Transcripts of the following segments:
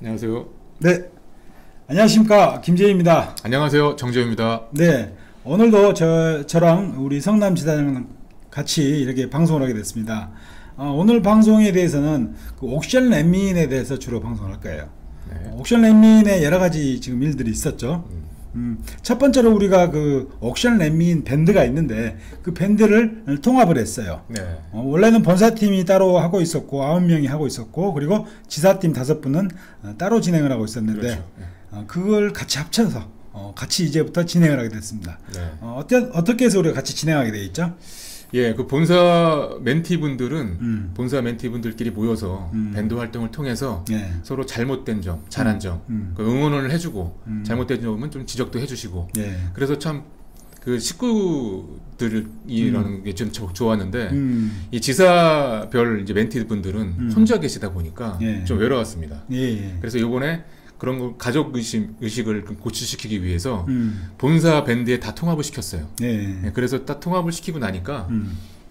안녕하세요. 네, 안녕하십니까, 김재희입니다. 안녕하세요. 정재호입니다. 네, 오늘도 저랑 우리 성남 지사장님 같이 이렇게 방송을 하게 됐습니다. 오늘 방송에 대해서는 그 옥션 랜민에 대해서 주로 방송을 할 거예요. 네. 옥션 랜민에 여러 가지 지금 일들이 있었죠. 첫 번째로 우리가 그 옥션 랜민 밴드가 있는데 그 밴드를 통합을 했어요. 네. 원래는 본사팀이 따로 하고 있었고 9명이 하고 있었고, 그리고 지사팀 5분은 따로 진행을 하고 있었는데, 그렇죠. 그걸 같이 합쳐서 같이 이제부터 진행을 하게 됐습니다. 네. 어떻게 해서 우리가 같이 진행하게 돼 있죠? 예, 그 본사 멘티분들은 본사 멘티분들끼리 모여서 밴드 활동을 통해서 네. 서로 잘못된 점, 잘한 점, 그 응원을 해주고 잘못된 점은 좀 지적도 해주시고. 네. 그래서 참 그 식구들이라는 게 좀 좋았는데 이 지사별 이제 멘티분들은 혼자 계시다 보니까 예. 좀 외로웠습니다. 예. 그래서 이번에 그런 거 가족 의식을 고취시키기 위해서 본사 밴드에 다 통합을 시켰어요. 네. 네, 그래서 딱 통합을 시키고 나니까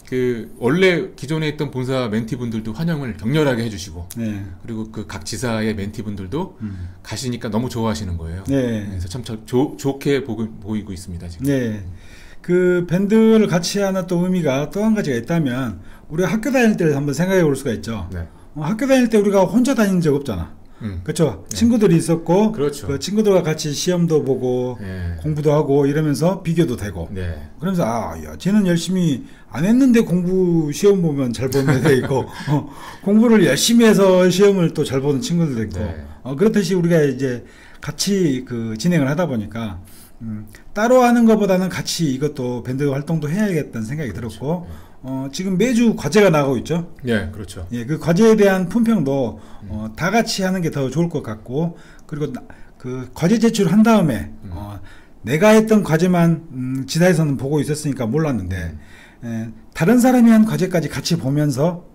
그 원래 기존에 있던 본사 멘티분들도 환영을 격렬하게 해주시고, 네. 그리고 그 각 지사의 멘티분들도 가시니까 너무 좋아하시는 거예요. 네. 그래서 참 좋게 보이고 있습니다 지금. 네. 그 밴드를 같이 하는 또 의미가 또 한 가지가 있다면, 우리가 학교 다닐 때를 한번 생각해 볼 수가 있죠. 네. 학교 다닐 때 우리가 혼자 다닌 적 없잖아. 그렇죠. 네. 친구들이 있었고, 그렇죠. 그 친구들과 같이 시험도 보고, 네. 공부도 하고 이러면서 비교도 되고. 네. 그러면서 야, 쟤는 열심히 안 했는데 공부 시험 보면 잘 보는 애도 있고, 공부를 열심히 해서 시험을 또 잘 보는 친구들도 있고. 네. 그렇듯이 우리가 이제 같이 그 진행을 하다 보니까 따로 하는 것보다는 같이 이것도 밴드 활동도 해야겠다는 생각이 들었고, 지금 매주 과제가 나가고 있죠. 네, 그렇죠. 예, 그 과제에 대한 품평도 다 같이 하는 게 더 좋을 것 같고, 그리고 그 과제 제출한 다음에 내가 했던 과제만 지사에서는 보고 있었으니까 몰랐는데, 다른 사람이 한 과제까지 같이 보면서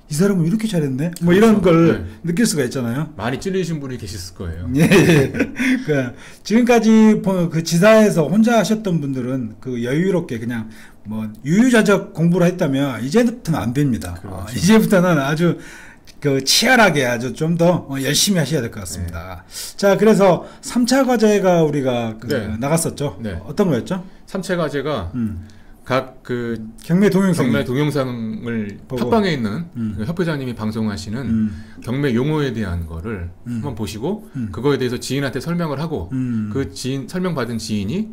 이 사람은 이렇게 잘했네? 뭐 이런 걸 느낄 수가 있잖아요. 많이 찔리신 분이 계셨을 거예요. 예, 예. 그 지금까지 그 지사에서 혼자 하셨던 분들은 그 여유롭게 그냥 뭐 유유자적 공부를 했다면 이제부터는 안 됩니다. 그렇죠. 이제부터는 아주 그 치열하게 아주 좀 더 열심히 하셔야 될 것 같습니다. 네. 자, 그래서 3차 과제가 우리가 나갔었죠. 네. 어떤 거였죠? 3차 과제가 각 그 경매 동영상을 팟빵에 있는 그 협회장님이 방송하시는 경매 용어에 대한 거를 한번 보시고 그거에 대해서 지인한테 설명을 하고 그 설명받은 지인이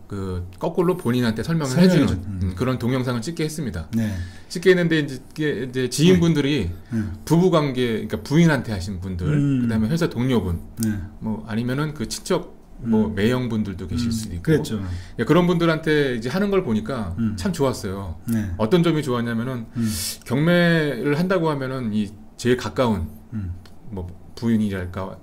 그 거꾸로 본인한테 설명을 해주는 그런 동영상을 찍게 했습니다. 네. 찍게 했는데 이제 지인분들이 부부관계, 그러니까 부인한테 하신 분들, 그다음에 회사 동료분, 뭐 아니면은 그 친척 뭐 매형분들도 계실 수도 있고, 그랬죠. 그런 분들한테 이제 하는 걸 보니까 참 좋았어요. 네. 어떤 점이 좋았냐면은 경매를 한다고 하면은 이 제일 가까운 뭐 부인이랄까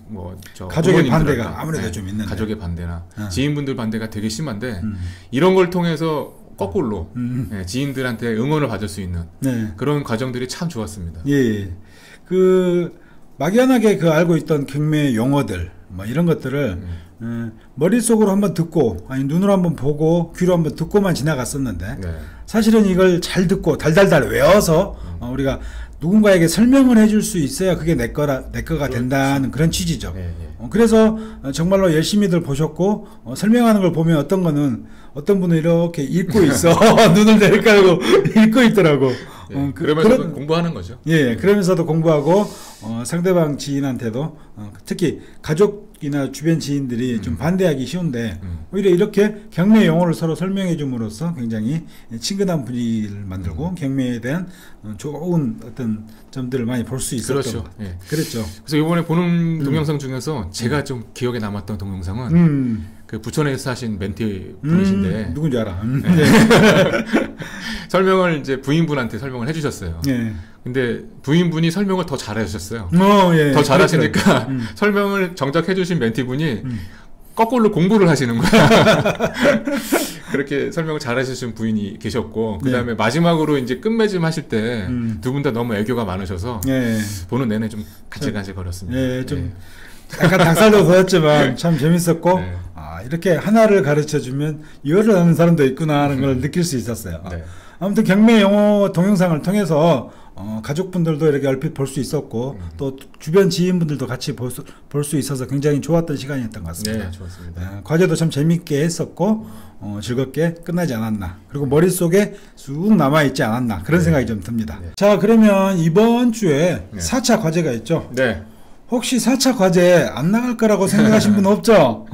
뭐 저 가족의 반대가 아무래도 좀 있는데, 가족의 반대나 지인분들 반대가 되게 심한데 이런 걸 통해서 거꾸로 지인들한테 응원을 받을 수 있는 그런 과정들이 참 좋았습니다. 예. 그 막연하게 그 알고 있던 경매 용어들 뭐 이런 것들을 머릿속으로 한번 듣고, 아니 눈으로 한번 보고 귀로 한번 듣고만 지나갔었는데, 사실은 이걸 잘 듣고 달달달 외워서 우리가 누군가에게 설명을 해줄 수 있어야 그게 내 거가 된다는 그런 취지죠. 그래서 정말로 열심히들 보셨고, 설명하는 걸 보면 어떤 분은 이렇게 읽고 있어. 눈을 내리깔고 읽고 있더라고. 그러면서도 공부하는 거죠. 예, 그러면서도 공부하고, 상대방 지인한테도, 특히 가족이나 주변 지인들이 좀 반대하기 쉬운데, 오히려 이렇게 경매 용어를 서로 설명해 줌으로써 굉장히 친근한 분위기를 만들고, 경매에 대한 좋은 어떤 점들을 많이 볼 수 있었던 그렇죠. 것 같아요. 그랬죠. 그래서 이번에 보는 동영상 중에서 제가 좀 기억에 남았던 동영상은 그 부천에서 사신 멘티 분이신데 누군지 알아. 설명을 이제 부인분한테 설명을 해주셨어요. 근데 부인분이 설명을 더 잘해주셨어요. 더 잘하시니까 설명을 정작 해주신 멘티분이 거꾸로 공부를 하시는 거야. 그렇게 설명을 잘해주신 부인이 계셨고, 그 다음에 마지막으로 이제 끝맺음 하실 때 두 분 다 너무 애교가 많으셔서 보는 내내 좀 간질간질 거렸습니다. 좀 약간 닭살도 돋았지만 참 재밌었고, 이렇게 하나를 가르쳐주면 이거를 하는 사람도 있구나 하는 걸 느낄 수 있었어요. 아무튼 경매 용어 동영상을 통해서 가족분들도 이렇게 얼핏 볼 수 있었고 또 주변 지인분들도 같이 볼 수 있어서 굉장히 좋았던 시간이었던 것 같습니다. 네, 좋았습니다. 과제도 참 재밌게 했었고 즐겁게 끝나지 않았나, 그리고 머릿속에 쑥 남아있지 않았나, 그런 생각이 좀 듭니다. 자, 그러면 이번 주에 4차 과제가 있죠. 네. 혹시 4차 과제 안 나갈 거라고 생각하신 분 없죠?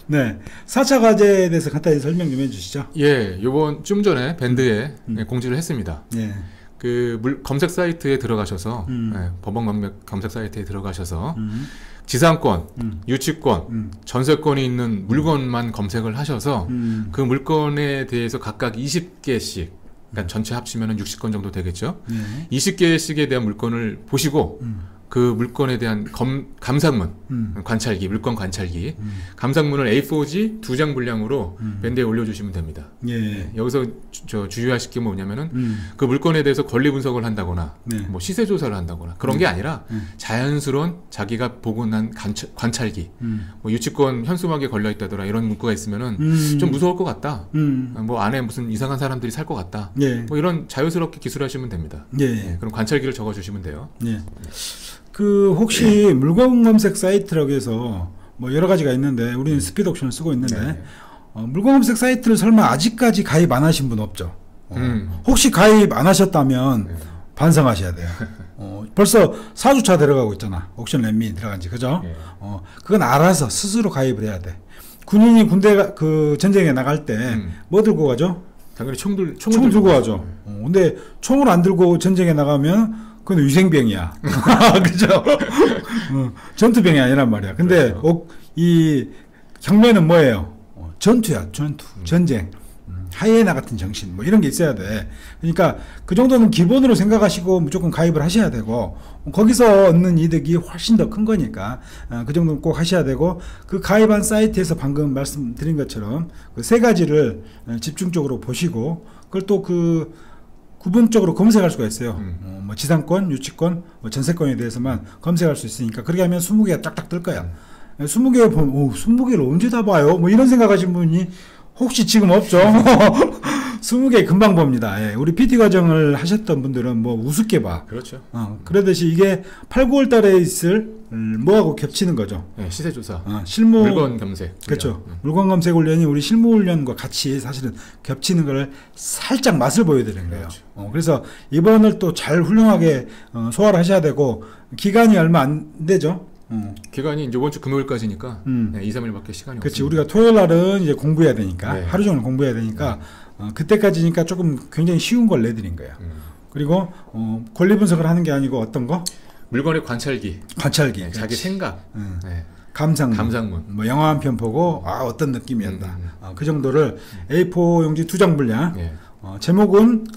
네. 4차 과제에 대해서 간단히 설명 좀 해주시죠. 예, 요번 좀 전에 밴드에 공지를 했습니다. 예. 그 검색 사이트에 들어가셔서 법원 검색 사이트에 들어가셔서 지상권, 유치권, 전세권이 있는 물건만 검색을 하셔서 그 물건에 대해서 각각 20개씩, 그러니까 전체 합치면 60건 정도 되겠죠. 20개씩에 대한 물건을 보시고 그 물건에 대한 감상문, 관찰기, 물건 관찰기, 감상문을 A4지 2장 분량으로 밴드에 올려주시면 됩니다. 예. 여기서 주의하실 게 뭐냐면은 그 물건에 대해서 권리 분석을 한다거나 뭐 시세 조사를 한다거나 그런 게 아니라 자연스러운 자기가 보고 난 관찰기, 뭐 유치권 현수막에 걸려 있다더라 이런 문구가 있으면은 좀 무서울 것 같다. 뭐 안에 무슨 이상한 사람들이 살 것 같다. 뭐 이런 자유스럽게 기술하시면 됩니다. 그럼 관찰기를 적어주시면 돼요. 그 혹시 물건 검색 사이트라고 해서 뭐 여러 가지가 있는데 우리는 스피드 옥션을 쓰고 있는데 물건 검색 사이트를 설마 아직까지 가입 안 하신 분 없죠? 혹시 가입 안 하셨다면 반성하셔야 돼요. 벌써 4주차 들어가고 있잖아. 옥션 랜미 들어간지, 그죠? 그건 알아서 스스로 가입을 해야 돼. 군인이 군대 그 전쟁에 나갈 때 뭐 들고 가죠? 당연히 총을 들고 가죠. 근데 총을 안 들고 전쟁에 나가면 그건 위생병이야. 그죠? 전투병이 아니란 말이야. 근데 그렇죠. 이 경매는 뭐예요? 전투야, 전투. 전쟁. 하이에나 같은 정신, 뭐 이런 게 있어야 돼. 그러니까 그 정도는 기본으로 생각하시고 무조건 가입을 하셔야 되고, 거기서 얻는 이득이 훨씬 더 큰 거니까 그 정도는 꼭 하셔야 되고, 그 가입한 사이트에서 방금 말씀드린 것처럼 그 세 가지를 집중적으로 보시고, 그걸 또 그 구분적으로 검색할 수가 있어요. 뭐 지상권, 유치권, 뭐 전세권에 대해서만 검색할 수 있으니까 그렇게 하면 20개가 딱딱 뜰 거야. 20개 보면 20개를 언제 다 봐요? 뭐 이런 생각하신 분이 혹시 지금 없죠? 20개 금방 봅니다. 예, 우리 PT 과정을 하셨던 분들은 뭐 우습게 봐. 그렇죠. 그러듯이 이게 8, 9월 달에 있을 뭐하고 겹치는 거죠. 네, 시세조사. 실무. 물건 검색. 그렇죠. 물건 검색 훈련이 우리 실무 훈련과 같이 사실은 겹치는 걸 살짝 맛을 보여드리는 거예요. 그렇죠. 그래서 이번을 또 잘 훌륭하게 소화를 하셔야 되고, 기간이 얼마 안 되죠. 기간이 이제 이번 주 금요일까지니까 2, 3일밖에 시간이 없어요. 그렇지. 우리가 토요일 날은 이제 공부해야 되니까 하루 종일 공부해야 되니까 그때까지니까 조금 굉장히 쉬운 걸 내드린 거예요. 그리고 권리 분석을 하는 게 아니고 어떤 거? 물건의 관찰기. 네, 자기 생각. 감상문. 뭐 영화 한 편 보고 어떤 느낌이었다. 그 정도를 A4 용지 2장 분량. 제목은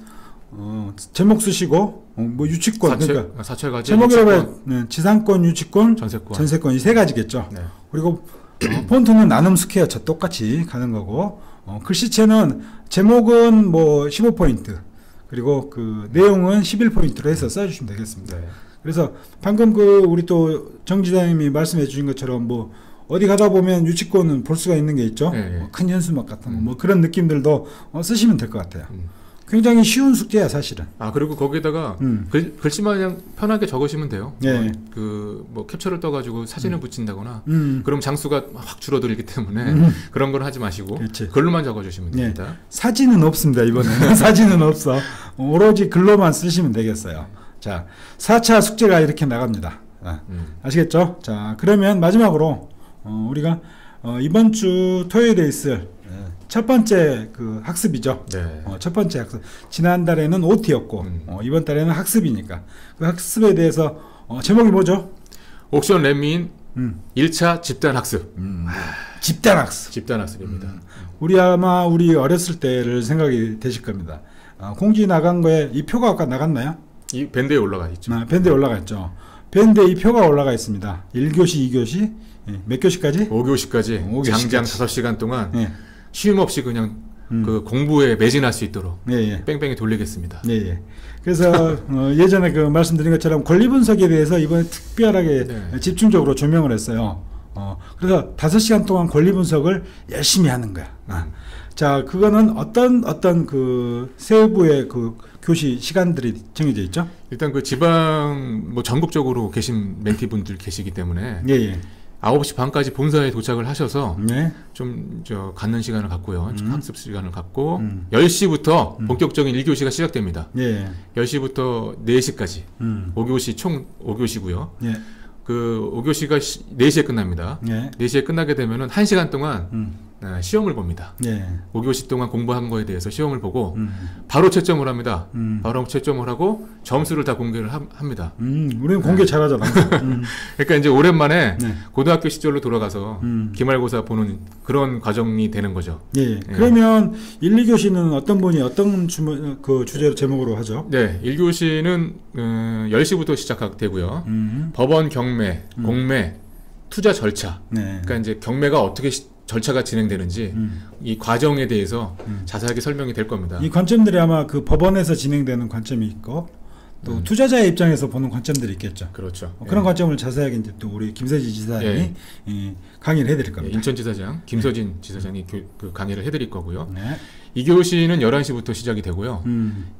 제목 쓰시고 뭐 유치권, 그러니까 사철 제목이라고 지상권, 유치권, 전세권 이 세 가지겠죠. 그리고 폰트는 나눔 스퀘어 저 똑같이 가는 거고, 글씨체는 제목은 뭐 15포인트, 그리고 그 내용은 11포인트로 해서 써주시면 되겠습니다. 그래서 방금 그 우리 또 정 지사님이 말씀해 주신 것처럼 뭐 어디 가다 보면 유치권은 볼 수가 있는 게 있죠. 뭐 큰 현수막 같은 거, 뭐 그런 느낌들도 쓰시면 될 것 같아요. 굉장히 쉬운 숙제야 사실은. 그리고 거기에다가 글씨만 그냥 편하게 적으시면 돼요. 그 뭐 캡처를 떠가지고 사진을 붙인다거나 그럼 장수가 확 줄어들기 때문에 그런 걸 하지 마시고 글로만 적어주시면 됩니다. 사진은 없습니다 이번에는. 사진은 없어. 오로지 글로만 쓰시면 되겠어요. 자, 4차 숙제가 이렇게 나갑니다. 아시겠죠? 자, 그러면 마지막으로 우리가 이번 주 토요일에 있을 첫 번째 그 학습이죠. 첫 번째 학습. 지난달에는 OT였고 이번 달에는 학습이니까 그 학습에 대해서 제목이 뭐죠? 옥션 랜미인 1차 집단 학습. 집단 학습. 집단 학습입니다. 우리 아마 우리 어렸을 때를 생각이 되실 겁니다. 공지 나간 거에 이 표가 아까 나갔나요? 이 밴드에 올라가 있죠. 밴드에 올라가 있죠. 밴드에 이 표가 올라가 있습니다. 1교시, 2교시, 몇 교시까지? 5교시까지. 장장 5시간 동안 쉼 없이 그냥 그 공부에 매진할 수 있도록 뺑뺑이 돌리겠습니다. 그래서 예전에 그 말씀드린 것처럼 권리 분석에 대해서 이번에 특별하게 집중적으로 조명을 했어요. 그래서 5시간 동안 권리 분석을 열심히 하는 거야. 자, 그거는 어떤 그 세부의 그 교시 시간들이 정해져 있죠? 일단 그 지방 뭐 전국적으로 계신 멘티분들 계시기 때문에 예, 예. 9시 반까지 본사에 도착을 하셔서 네. 좀 갖는 시간을 갖고요. 학습 시간을 갖고 10시부터 본격적인 1교시가 시작됩니다. 예. 10시부터 4시까지 5교시 총 5교시고요. 예. 그 5교시가 4시에 끝납니다. 예. 4시에 끝나게 되면은 1시간 동안 시험을 봅니다. 예. 5교시 동안 공부한 거에 대해서 시험을 보고 바로 채점을 합니다. 바로 채점을 하고 점수를 다 공개를 합니다. 우리는 공개 잘하잖아. 그러니까 이제 오랜만에 네. 고등학교 시절로 돌아가서 기말고사 보는 그런 과정이 되는 거죠. 예. 그러면 1, 2교시는 어떤 분이 어떤 그 주제로 제목으로 하죠? 네, 1교시는 10시부터 시작되고요. 법원 경매, 공매, 투자 절차. 네. 그러니까 이제 경매가 어떻게 절차가 진행되는지 이 과정에 대해서 자세하게 설명이 될 겁니다. 이 관점들이 아마 그 법원에서 진행되는 관점이 있고 또 투자자의 입장에서 보는 관점들이 있겠죠. 그렇죠. 그런 예. 관점을 자세하게 이제 또 우리 김서진 지사님이 강의를 해드릴 겁니다. 인천지사장 김서진 지사장이 그 강의를 해드릴 거고요. 네. 2교시는 11시부터 시작이 되고요.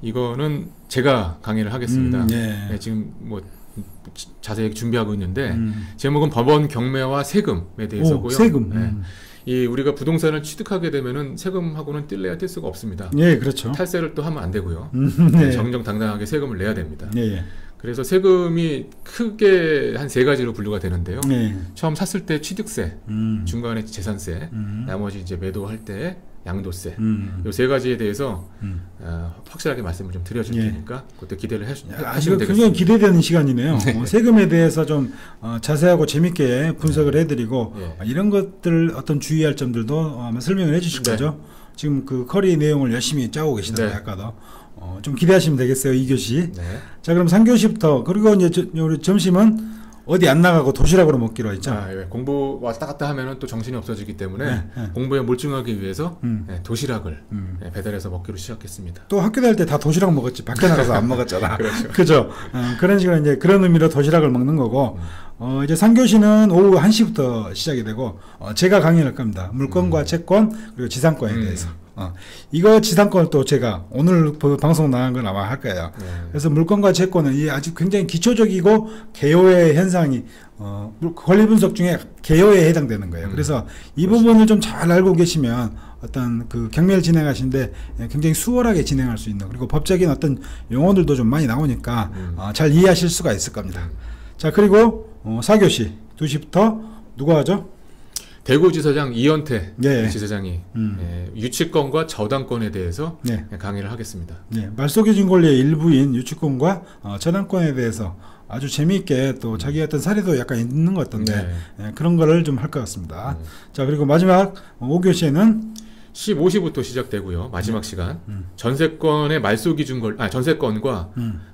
이거는 제가 강의를 하겠습니다. 네. 네, 지금 뭐 자세히 준비하고 있는데 제목은 법원 경매와 세금에 대해서고요. 오, 세금. 네. 이 우리가 부동산을 취득하게 되면은 세금하고는 뗄래야 뗄 수가 없습니다. 예, 그렇죠. 탈세를 또 하면 안 되고요. 네. 정정당당하게 세금을 내야 됩니다. 예. 그래서 세금이 크게 한 3가지로 분류가 되는데요. 네. 처음 샀을 때 취득세, 중간에 재산세, 나머지 이제 매도할 때 양도세, 요 3가지에 대해서 확실하게 말씀을 좀 드려줄 테니까 그때 기대를 하시면 되겠습니다. 굉장히 기대되는 시간이네요. 세금에 대해서 좀 자세하고 재밌게 분석을 해드리고 이런 것들 어떤 주의할 점들도 아마 설명을 해주실 거죠. 지금 그 커리 내용을 열심히 짜고 계시더라고요. 아까도. 좀 기대하시면 되겠어요. 2교시. 네. 자, 그럼 3교시부터 그리고 이제 우리 점심은 어디 안 나가고 도시락으로 먹기로 했죠. 공부 왔다 갔다 하면은 또 정신이 없어지기 때문에 공부에 몰두하기 위해서 도시락을 배달해서 먹기로 시작했습니다. 또 학교 다닐 때 다 도시락 먹었지. 밖에 나가서 안 먹었잖아. 그렇죠. 그죠? 그런 식으로 이제 그런 의미로 도시락을 먹는 거고, 이제 3교시는 오후 1시부터 시작이 되고, 제가 강의를 할 겁니다. 물권과 채권, 그리고 지상권에 대해서. 이거 지상권을 또 제가 오늘 방송 나간 건 아마 할 거예요. 그래서 물권과 채권은 이 아주 굉장히 기초적이고 개요의 현상이 권리 분석 중에 개요에 해당되는 거예요. 그래서 이 부분을 좀 잘 알고 계시면 어떤 그 경매를 진행하시는데 굉장히 수월하게 진행할 수 있는, 그리고 법적인 어떤 용어들도 좀 많이 나오니까 잘 이해하실 수가 있을 겁니다. 자, 그리고 4교시 2시부터 누가 하죠? 대구지사장 이현태 지사장이 유치권과 저당권에 대해서 강의를 하겠습니다. 말소기준 권리의 일부인 유치권과 저당권에 대해서 아주 재미있게 또 자기 어떤 사례도 약간 있는 것 같던데 그런 거를 좀 할 것 같습니다. 자, 그리고 마지막 5교시에는 15시부터 시작되고요. 마지막 시간 전세권의 전세권과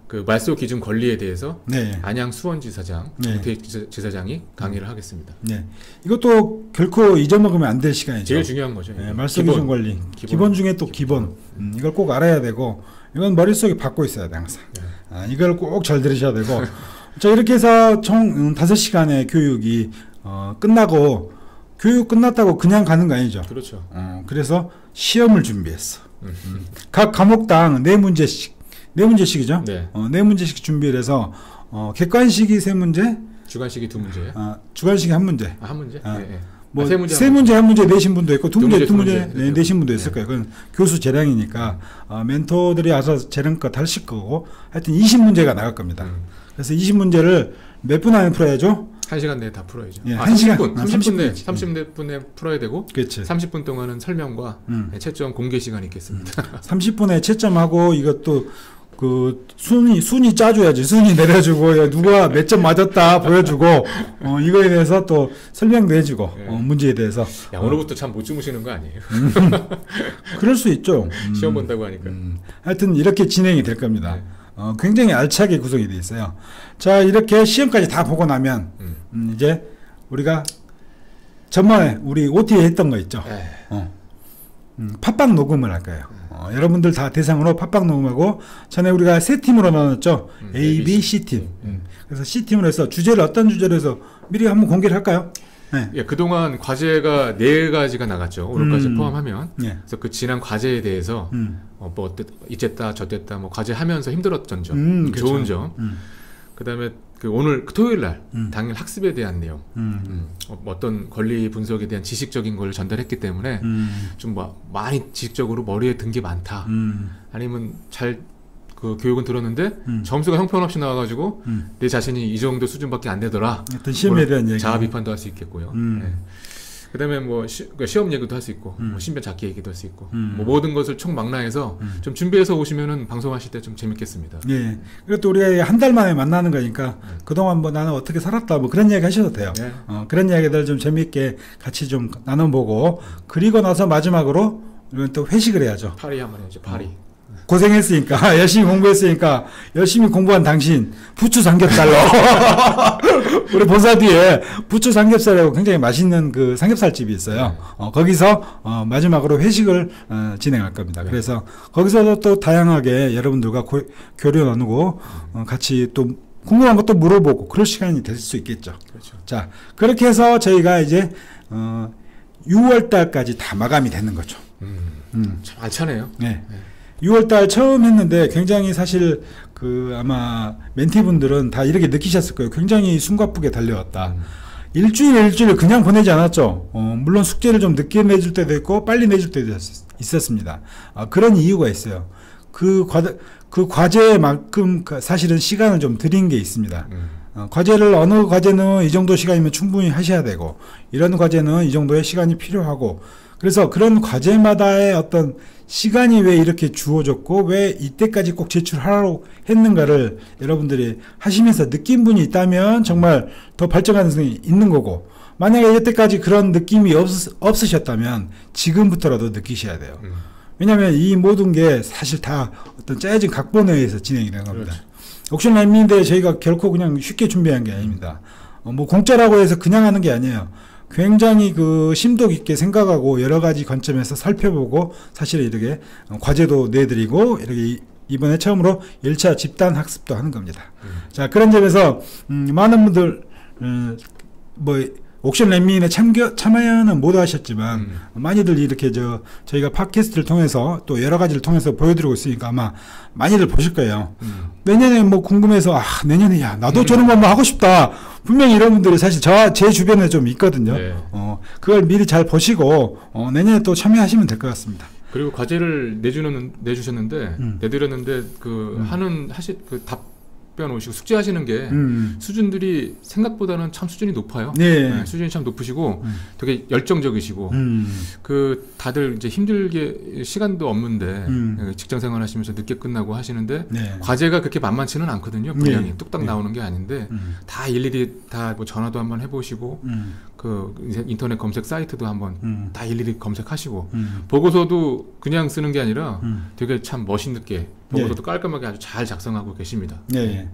그 말소 기준 권리에 대해서 안양 수원지사장 김태익 지사장이 강의를 하겠습니다. 이것도 결코 잊어먹으면 안 될 시간이죠. 제일 중요한 거죠. 말소 기준 권리 기본 중에 또 기본. 이걸 꼭 알아야 되고, 이건 머릿속에 받고 있어야 돼 항상. 이걸 꼭 잘 들으셔야 되고. 자, 이렇게 해서 총 5시간의 교육이 끝나고, 교육 끝났다고 그냥 가는 거 아니죠. 그렇죠. 그래서 시험을 준비했어. 각 과목당 4문제씩이죠. 4문제씩 준비를 해서 객관식이 3문제, 주관식이 2문제, 주관식이 1문제. 한 문제? 뭐 3문제 1문제 내신 분도 있고 2문제 내신 분도 있을 거예요. 그건 교수 재량이니까 멘토들이 알아서 재량껏 하실 거고, 하여튼 20문제가 나갈 겁니다. 그래서 20문제를 몇 분 안에 풀어야죠? 1시간 내에 다 풀어야죠. 1시간 30분에 풀어야 되고, 그치. 30분 동안은 설명과 채점 공개 시간이 있겠습니다. 30분에 채점하고, 이것도 그 순위 짜줘야지. 순위 내려주고, 누가 몇 점 맞았다 보여주고, 이거에 대해서 또 설명도 해주고, 문제에 대해서. 야, 오늘부터 참 못 주무시는 거 아니에요? 그럴 수 있죠. 시험 본다고 하니까. 하여튼 이렇게 진행이 될 겁니다. 굉장히 알차게 구성이 되어 있어요. 자, 이렇게 시험까지 다 보고 나면 이제 우리가 전번에 우리 OT에 했던 거 있죠. 팟빵 녹음을 할 거예요. 여러분들 다 대상으로 팟빵 녹음하고, 전에 우리가 세 팀으로 나눴죠. A, B, C팀. 그래서 C팀으로 해서 어떤 주제로 해서 미리 한번 공개를 할까요? 네. 예, 그동안 과제가 4가지가 나갔죠. 오늘까지 포함하면. 네. 그래서 그 지난 과제에 대해서 뭐 이쨌다 저쨌다 뭐 과제 하면서 힘들었던 점, 그렇죠. 좋은 점. 그다음에 그 오늘 토요일 날 당일 학습에 대한 내용, 어떤 권리 분석에 대한 지식적인 걸 전달했기 때문에 좀 많이 지식적으로 머리에 든 게 많다. 아니면 잘 그 교육은 들었는데 점수가 형편없이 나와가지고 내 자신이 이 정도 수준밖에 안 되더라. 어떤 시험에 대한 얘기. 자아 비판도 할 수 있겠고요. 네. 그다음에 뭐 시험 얘기도 할 수 있고, 뭐 신변 잡기 얘기도 할 수 있고, 뭐 모든 것을 총망라해서 좀 준비해서 오시면은 방송하실 때 좀 재밌겠습니다. 예. 그리고 또 우리가 한 달 만에 만나는 거니까 그동안 뭐 나는 어떻게 살았다 뭐 그런 이야기 하셔도 돼요. 네. 그런 이야기들 좀 재밌게 같이 좀 나눠보고 그리고 나서 마지막으로 우리는 또 회식을 해야죠. 파리 한번 해야죠. 파리. 고생했으니까 열심히 공부했으니까 열심히 공부한 당신 부추 삼겹살로 우리 본사 뒤에 부추 삼겹살이라고 굉장히 맛있는 그 삼겹살 집이 있어요. 거기서 마지막으로 회식을 진행할 겁니다. 네. 그래서 거기서도 또 다양하게 여러분들과 교류 나누고 같이 또 궁금한 것도 물어보고 그럴 시간이 될 수 있겠죠. 그렇죠. 자, 그렇게 해서 저희가 이제 6월 달까지 다 마감이 되는 거죠. 참 알차네요. 네. 6월달 처음 했는데 굉장히 사실 그 아마 멘티분들은 다 이렇게 느끼셨을 거예요. 굉장히 숨가쁘게 달려왔다. 일주일 그냥 보내지 않았죠. 물론 숙제를 좀 늦게 내줄 때도 있고 빨리 내줄 때도 있었습니다. 그런 이유가 있어요. 그 과제만큼 사실은 시간을 좀 드린 게 있습니다. 과제를 어느 과제는 이 정도 시간이면 충분히 하셔야 되고 이런 과제는 이 정도의 시간이 필요하고 그래서 그런 과제마다의 어떤 시간이 왜 이렇게 주어졌고 왜 이때까지 꼭 제출하라고 했는가를 여러분들이 하시면서 느낀 분이 있다면 정말 더 발전 가능성이 있는 거고 만약에 이때까지 그런 느낌이 없으셨다면 지금부터라도 느끼셔야 돼요. 왜냐하면 이 모든 게 사실 다 어떤 짜여진 각본에 의해서 진행이 되는 겁니다. 그렇죠. 옥션 랜민인데 저희가 결코 그냥 쉽게 준비한 게 아닙니다. 뭐 공짜라고 해서 그냥 하는 게 아니에요. 굉장히 그 심도 깊게 생각하고 여러 가지 관점에서 살펴보고 사실 이렇게 과제도 내드리고 이렇게 이번에 처음으로 1차 집단 학습도 하는 겁니다. 자, 그런 점에서 많은 분들 뭐 옥션 랜민에 참여는 못 하셨지만 많이들 이렇게 저희가 팟캐스트를 통해서 또 여러 가지를 통해서 보여드리고 있으니까 아마 많이들 보실 거예요. 내년에 뭐 궁금해서 내년에 나도 저런 거 한번 하고 싶다. 분명히 이런 분들이 사실 제 주변에 좀 있거든요. 네. 그걸 미리 잘 보시고 내년에 또 참여하시면 될 것 같습니다. 그리고 과제를 내주셨는데 내드렸는데 답변 오시고 숙제하시는 게 수준들이 생각보다는 참 수준이 높아요. 네. 수준이 참 높으시고 되게 열정적이시고 다들 이제 힘들게 시간도 없는데 직장 생활하시면서 늦게 끝나고 하시는데 네. 과제가 그렇게 만만치는 않거든요. 분량이 네. 뚝딱 네. 나오는 게 아닌데 다 일일이 다 뭐 전화도 한번 해보시고 그 인터넷 검색 사이트도 한번 다 일일이 검색하시고 보고서도 그냥 쓰는 게 아니라 되게 참 멋있게 보고서도 깔끔하게 아주 잘 작성하고 계십니다. 네.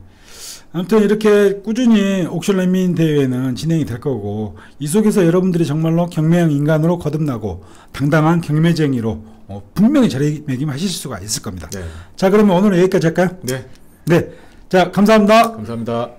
아무튼 이렇게 꾸준히 옥션 랜민 대회는 진행이 될 거고 이 속에서 여러분들이 정말로 경매형 인간으로 거듭나고 당당한 경매쟁이로 분명히 자리매김하실 수가 있을 겁니다. 네. 자, 그러면 오늘은 여기까지 할까요? 네. 네. 자, 감사합니다. 감사합니다.